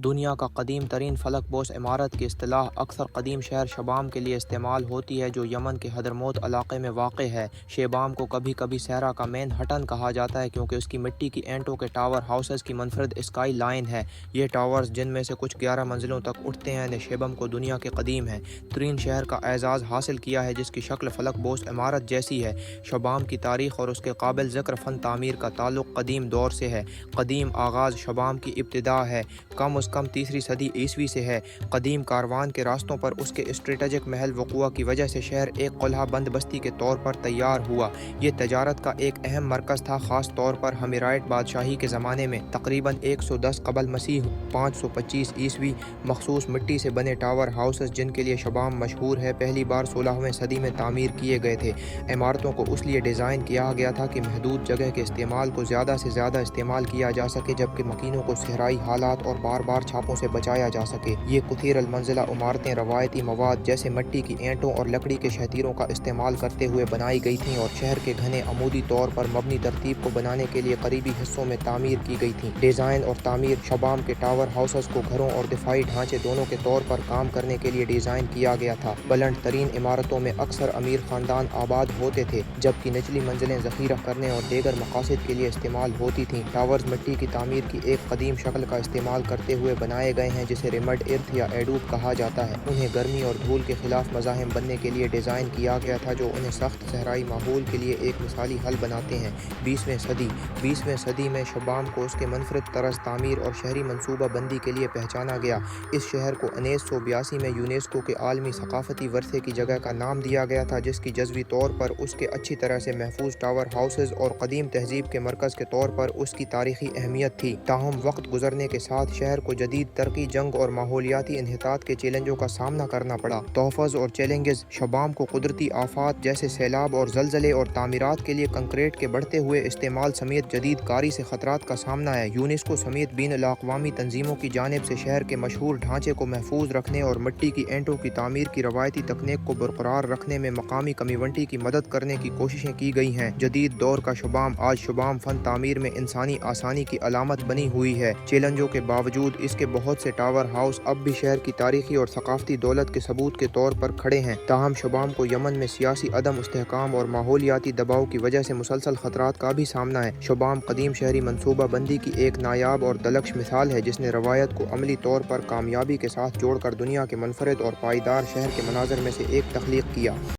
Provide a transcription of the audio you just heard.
دنیا کا قدیم ترین فلک بوس عمارت کی اصطلاح اکثر قدیم شہر شبام کے لیے استعمال ہوتی ہے، جو یمن کے حضرموت علاقے میں واقع ہے۔ شیبام کو کبھی کبھی صحرا کا مین ہٹن کہا جاتا ہے کیونکہ اس کی مٹی کی اینٹوں کے ٹاور ہاؤسز کی منفرد اسکائی لائن ہے۔ یہ ٹاورز، جن میں سے کچھ 11 منزلوں تک اٹھتے ہیں، نے شیبم کو دنیا کے قدیم ہے ترین شہر کا اعزاز حاصل کیا ہے، جس کی شکل فلک بوس عمارت جیسی ہے۔ شبام کی تاریخ اور اس کے قابل ذکر فن تعمیر کا تعلق قدیم دور سے ہے۔ قدیم آغاز شبام کی ابتدا ہے کم از کم 3 صدی عیسوی سے ہے۔ قدیم کاروان کے راستوں پر اس کے اسٹریٹجک محل وقوع کی وجہ سے شہر ایک قلعہ بند بستی کے طور پر تیار ہوا۔ یہ تجارت کا ایک اہم مرکز تھا، خاص طور پر ہمیرائٹ بادشاہی کے زمانے میں۔ تقریباً 110 قبل مسیح 525 عیسوی مخصوص مٹی سے بنے ٹاور ہاؤسز، جن کے لیے شبام مشہور ہے، پہلی بار 16ویں صدی میں تعمیر کیے گئے تھے۔ عمارتوں کو اس لیے ڈیزائن کیا گیا تھا کہ محدود جگہ کے استعمال کو زیادہ سے زیادہ استعمال کیا جا سکے، جبکہ مکینوں کو صحرائی حالات اور بار بار چھاپوں سے بچایا جا سکے۔ یہ کثیر المنزلہ عمارتیں روایتی مواد جیسے مٹی کی اینٹوں اور لکڑی کے شتیروں کا استعمال کرتے ہوئے بنائی گئی تھیں، اور شہر کے گھنے عمودی طور پر مبنی ترتیب کو بنانے کے لیے قریبی حصوں میں تعمیر کی گئی تھیں۔ ڈیزائن اور تعمیر شبام کے ٹاور ہاؤسز کو گھروں اور دفاعی ڈھانچے دونوں کے طور پر کام کرنے کے لیے ڈیزائن کیا گیا تھا۔ بلند ترین عمارتوں میں اکثر امیر خاندان آباد ہوتے تھے، جبکہ نچلی منزلیں ذخیرہ کرنے اور دیگر مقاصد کے لیے استعمال ہوتی تھیں۔ ٹاورز مٹی کی تعمیر کی ایک قدیم شکل کا استعمال کرتے ہوئے بنائے گئے ہیں، جسے ریمڈ ارتھ یا ایڈوب کہا جاتا ہے۔ انہیں گرمی اور دھول کے خلاف مزاحم بننے کے لیے ڈیزائن کیا گیا تھا، جو انہیں سخت صحرائی ماحول کے لیے ایک مثالی حل بناتے ہیں۔ 20ویں صدی میں شبام کو اس کے منفرد طرز تعمیر اور شہری منصوبہ بندی کے لیے پہچانا گیا۔ اس شہر کو 1982 میں یونیسکو کے عالمی ثقافتی ورثے کی جگہ کا نام دیا گیا تھا، جس کی جزوی طور پر اس کے اچھی طرح سے محفوظ ٹاور ہاؤسز اور قدیم تہذیب کے مرکز کے طور پر اس کی تاریخی اہمیت تھی۔ تاہم وقت گزرنے کے ساتھ شہر کو جدید ترقی، جنگ اور ماحولیاتی انحطاط کے چیلنجوں کا سامنا کرنا پڑا۔ تحفظ اور چیلنجز شبام کو قدرتی آفات جیسے سیلاب اور زلزلے اور تعمیرات کے لیے کنکریٹ کے بڑھتے ہوئے استعمال سمیت جدید کاری سے خطرات کا سامنا ہے۔ یونیسکو سمیت بین الاقوامی تنظیموں کی جانب سے شہر کے مشہور ڈھانچے کو محفوظ رکھنے اور مٹی کی اینٹوں کی تعمیر کی روایتی تکنیک کو برقرار رکھنے میں مقامی کمیونٹی کی مدد کرنے کی کوششیں کی گئی ہیں۔ جدید دور کا شبام آج شبام فن تعمیر میں انسانی آسانی کی علامت بنی ہوئی ہے۔ چیلنجوں کے باوجود اس کے بہت سے ٹاور ہاؤس اب بھی شہر کی تاریخی اور ثقافتی دولت کے ثبوت کے طور پر کھڑے ہیں۔ تاہم شبام کو یمن میں سیاسی عدم استحکام اور ماحولیاتی دباؤ کی وجہ سے مسلسل خطرات کا بھی سامنا ہے۔ شبام قدیم شہری منصوبہ بندی کی ایک نایاب اور دلکش مثال ہے، جس نے روایت کو عملی طور پر کامیابی کے ساتھ جوڑ کر دنیا کے منفرد اور پائیدار شہر کے مناظر میں سے ایک تخلیق کیا۔